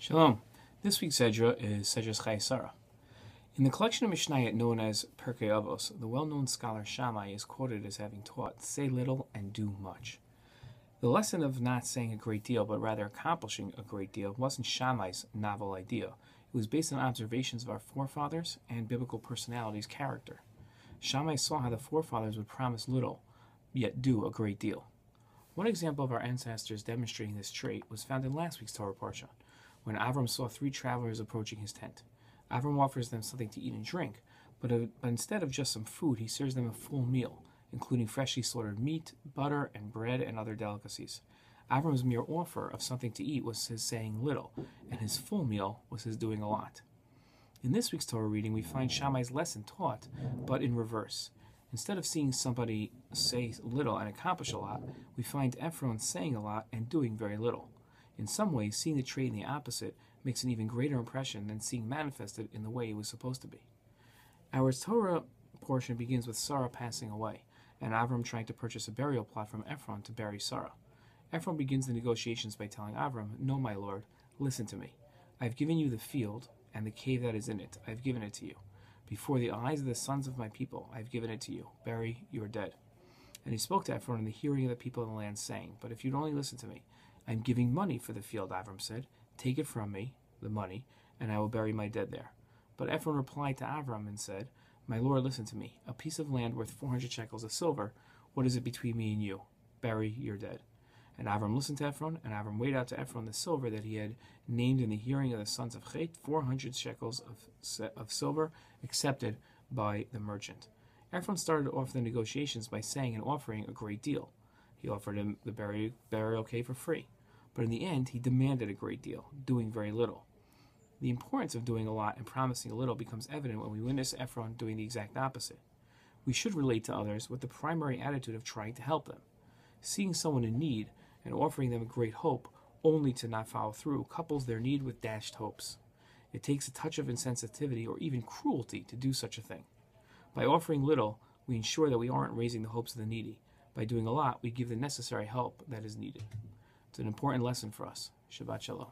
Shalom. This week's Sedra is Sedra's Chayai. In the collection of Mishnayot known as Pirkei Avos, the well-known scholar Chayai is quoted as having taught, "Say little and do much." The lesson of not saying a great deal, but rather accomplishing a great deal, wasn't Shammai's novel idea. It was based on observations of our forefathers and biblical personalities' character. Shammai saw how the forefathers would promise little, yet do a great deal. One example of our ancestors demonstrating this trait was found in last week's Torah Parsha, when Avram saw three travelers approaching his tent. Avram offers them something to eat and drink, but instead of just some food, he serves them a full meal, including freshly slaughtered meat, butter, and bread, and other delicacies. Avram's mere offer of something to eat was his saying little, and his full meal was his doing a lot. In this week's Torah reading, we find Shammai's lesson taught, but in reverse. Instead of seeing somebody say little and accomplish a lot, we find Ephron saying a lot and doing very little. In some ways, seeing the trait in the opposite makes an even greater impression than seeing manifested in the way it was supposed to be. Our Torah portion begins with Sarah passing away, and Avram trying to purchase a burial plot from Ephron to bury Sarah. Ephron begins the negotiations by telling Avram, "No, my lord, listen to me. I have given you the field and the cave that is in it. I have given it to you. Before the eyes of the sons of my people, I have given it to you. Bury your dead." And he spoke to Ephron in the hearing of the people of the land, saying, "But if you'd only listen to me, I am giving money for the field," Avram said. "Take it from me, the money, and I will bury my dead there." But Ephron replied to Avram and said, "My lord, listen to me. A piece of land worth 400 shekels of silver, what is it between me and you? Bury your dead." And Avram listened to Ephron, and Avram weighed out to Ephron the silver that he had named in the hearing of the sons of Chet, 400 shekels of silver, accepted by the merchant. Ephron started off the negotiations by saying and offering a great deal. He offered him the burial cave for free. But in the end, he demanded a great deal, doing very little. The importance of doing a lot and promising a little becomes evident when we witness Ephron doing the exact opposite. We should relate to others with the primary attitude of trying to help them. Seeing someone in need and offering them a great hope only to not follow through couples their need with dashed hopes. It takes a touch of insensitivity or even cruelty to do such a thing. By offering little, we ensure that we aren't raising the hopes of the needy. By doing a lot, we give the necessary help that is needed. It's an important lesson for us. Shabbat Shalom.